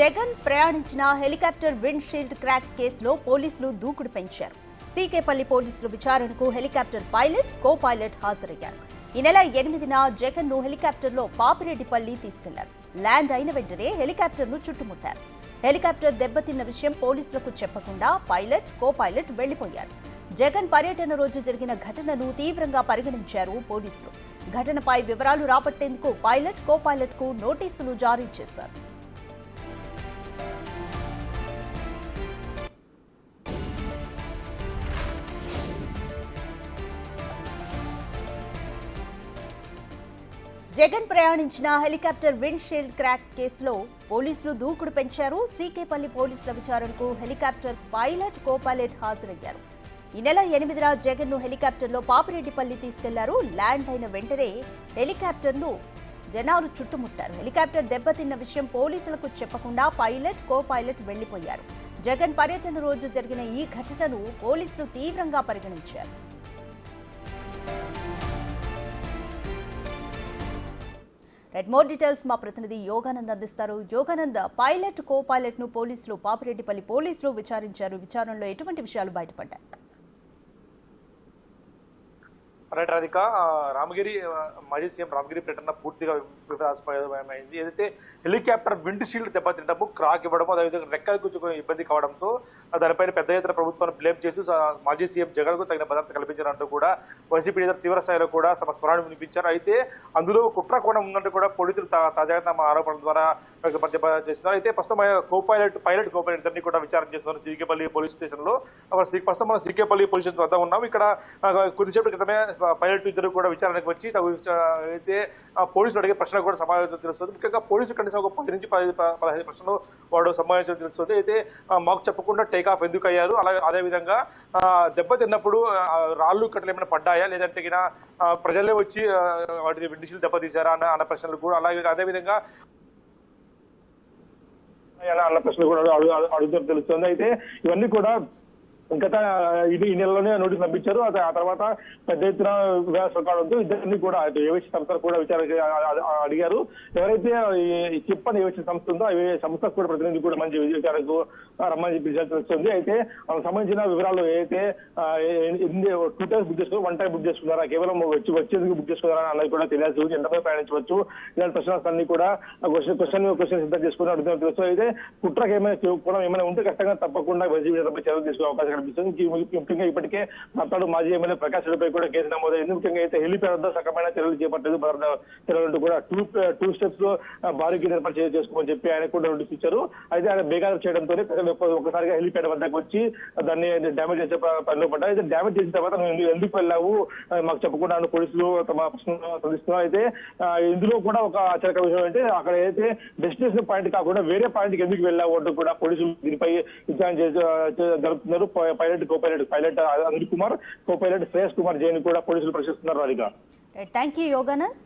జగన్ ప్రయాణించిన helicopter wind shield crack కేసులో పోలీసులు దూకుడు పెంచారు. సీకేపల్లి పోలీసులు విచారణకు హెలికాప్టర్ పైలట్, కో పైలట్ హాజరయ్యారు. ఈ నెల 8న జగన్ ను హెలికాప్టర్లో పాపిరెడ్డిపల్లి తీసుకెళ్లారు. ల్యాండ్ అయిన వెంటనే హెలికాప్టర్ను చుట్టుముట్టారు. హెలికాప్టర్ దెబ్బతిన్న విషయం పోలీసులకు చెప్పకుండా పైలట్, కో పైలట్ వెళ్లిపోయారు. జగన్ పర్యటన రోజు జరిగిన ఘటనను తీవ్రంగా పరిగణించారు పోలీసులు. ఘటనపై వివరాలు రాబట్టేందుకు పైలట్, కో పైలట్ కు నోటీసులు జారీ చేశారు. జగన్ ప్రయాణించిన హెలికాప్టర్ విండ్ షీల్డ్ క్రాక్ కేసులో పోలీసులు దూకుడు పెంచారు. సీకేపల్లి పోలీసుల విచారణకు హెలికాప్టర్ పైలట్, కో పైలట్ హాజరయ్యారు. ఈ నెల 8న జగన్ ను హెలికాప్టర్లో పాపిరెడ్డిపల్లి తీసుకెళ్లారు. ల్యాండ్ అయిన వెంటనే హెలికాప్టర్ను జనాలు చుట్టుముట్టారు. హెలికాప్టర్ దెబ్బతిన్న విషయం పోలీసులకు చెప్పకుండా పైలట్, కో పైలట్ వెళ్లిపోయారు. జగన్ పర్యటన రోజు జరిగిన ఈ ఘటనను పోలీసులు తీవ్రంగా పరిగణించారు. మోర్ డీటెయిల్స్ మా ప్రతినిధి యోగానంద్ అందిస్తారు. యోగానంద్, పైలట్, కో పైలట్ ను పోలీసులు పాపిరెడ్డిపల్లి పోలీసులు విచారించారు. విచారణలో ఎటువంటి విషయాలు బయటపడ్డాయి? రాధిక, రామగిరి మాజీ సీఎం రామగిరి పర్యటన పూర్తిగా వివాదాస్పదమైంది. ఏదైతే హెలికాప్టర్ విండ్ షీల్డ్ దెబ్బతింటము, క్రాక్ ఇవ్వడము, అదేవిధంగా రెక్కలు గుచ్చుకునే ఇబ్బంది కావడంతో దానిపైన పెద్ద ఎత్తున ప్రభుత్వాన్ని బ్లేమ్ చేసి మాజీ సీఎం జగన్ కు తగిన భద్రత కల్పించారంటూ కూడా వైసీపీ నేతలు తీవ్ర స్థాయిలో కూడా తమ స్వరాన్ని వినిపించారు. అయితే అందులో కుట్ర కోణం ఉందంటూ కూడా పోలీసులు తాజాగా తమ ఆరోపణల ద్వారా చేస్తున్నారు. అయితే ప్రస్తుతం పైలట్ కో పైలట్ ఇద్దరిని కూడా విచారణ చేస్తున్నారు సీకేపల్లి పోలీస్ స్టేషన్ లో. ప్రస్తుతం మనం సీకేపల్లి పోలీస్ స్టేషన్ వద్ద ఉన్నాం. ఇక్కడ కొద్దిసేపటి క్రితమే పైలట్ ఇద్దరు కూడా విచారణకు వచ్చి అయితే పోలీసులు అడిగే ప్రశ్నలు కూడా సమావేశం తెలుస్తుంది. ముఖ్యంగా పోలీసులు కనీసం ఒక 10 నుంచి 15 ప్రశ్నలు వాడు సమావేశం తెలుస్తుంది. అయితే మాకు చెప్పకుండా టేక్ ఆఫ్ ఎందుకు అయ్యారు, అలాగే అదేవిధంగా దెబ్బతిన్నప్పుడు రాళ్ళు కట్టలు ఏమైనా పడ్డాయా, లేదంటే ప్రజలే వచ్చి వాటి విండ్ షీల్డ్ దెబ్బతీశారా అన్న ప్రశ్నలు కూడా, అలాగే అదేవిధంగా అన్న ప్రశ్నలు కూడా అడుగుతూ తెలుస్తుంది. అయితే ఇవన్నీ కూడా గత ఈ నెలలోనే నోటీసు పంపించారు. ఆ తర్వాత పెద్ద ఎత్తున వివాదాలు కావడంతో ఇద్దరిని కూడా ఏవైసీ సంస్థలు కూడా విచారణ అడిగారు. ఎవరైతే చెప్పని ఏవైసీ సంస్థ ఉందో ఆ సంస్థకు కూడా ప్రతినిధి కూడా మంచి విచారణకు రమ్మని చెప్పి తెలుస్తుంది. అయితే సంబంధించిన వివరాలు ఏదైతే 2 టైమ్స్ బుక్ చేసుకున్నారు, 1 టైం బుక్ చేసుకున్నారా, కేవలం వచ్చేందుకు బుక్ చేసుకున్నారా అన్నది కూడా తెలియాల్సి ఉంది. ఎంతపై ప్రయాణించవచ్చు, ఇలాంటి ప్రశ్నలు అన్ని కూడా క్వశ్చన్ సిద్ధం చేసుకుని అడుగుతున్న తెలుస్తుంది. అయితే కుట్రకు ఏమైనా ఉంటే ఖచ్చితంగా తప్పకుండా వైసీపీ చర్యలు తీసుకునే అవకాశం ముఖ్యంగా ఇప్పటికే మాట్లాడు మాజీ ఎమ్మెల్యే ప్రకాష్ రెడ్డిపై కూడా కేసు నమోదైంది. ముఖ్యంగా అయితే హెలిప్యాడ్ వద్ద సక్రమైన చర్యలు చేపట్టలేదు, చర్యలంటూ కూడా 2 స్టెప్స్ లో భారీకి ఏర్పాటు చేసుకోమని చెప్పి ఆయన కూడా నోటీస్ ఇచ్చారు. అయితే ఆయన బేగారం చేయడంతో ఒకసారిగా హెలిప్యాడ్ వద్దకు వచ్చి దాన్ని డ్యామేజ్ చేసే పనిలో పడ్డారు. అయితే డ్యామేజ్ చేసిన తర్వాత నువ్వు ఎందుకు వెళ్ళావు మాకు చెప్పకుండా పోలీసులు తమ ప్రశ్న సంధిస్తున్నారు. అయితే ఇందులో కూడా ఒక ఆశ్చర్యకర విషయం అంటే అక్కడ అయితే డెస్టినేషన్ పాయింట్ కాకుండా వేరే పాయింట్ కి ఎందుకు వెళ్ళావు అంటూ కూడా పోలీసులు దీనిపై విచారణ జరుపుతున్నారు. Pilot, co pilot Anil Kumar, co pilot Shreyas Kumar Jain కూడా పోలీసులు ప్రశ్నిస్తున్నారు. Thank you Yoganand.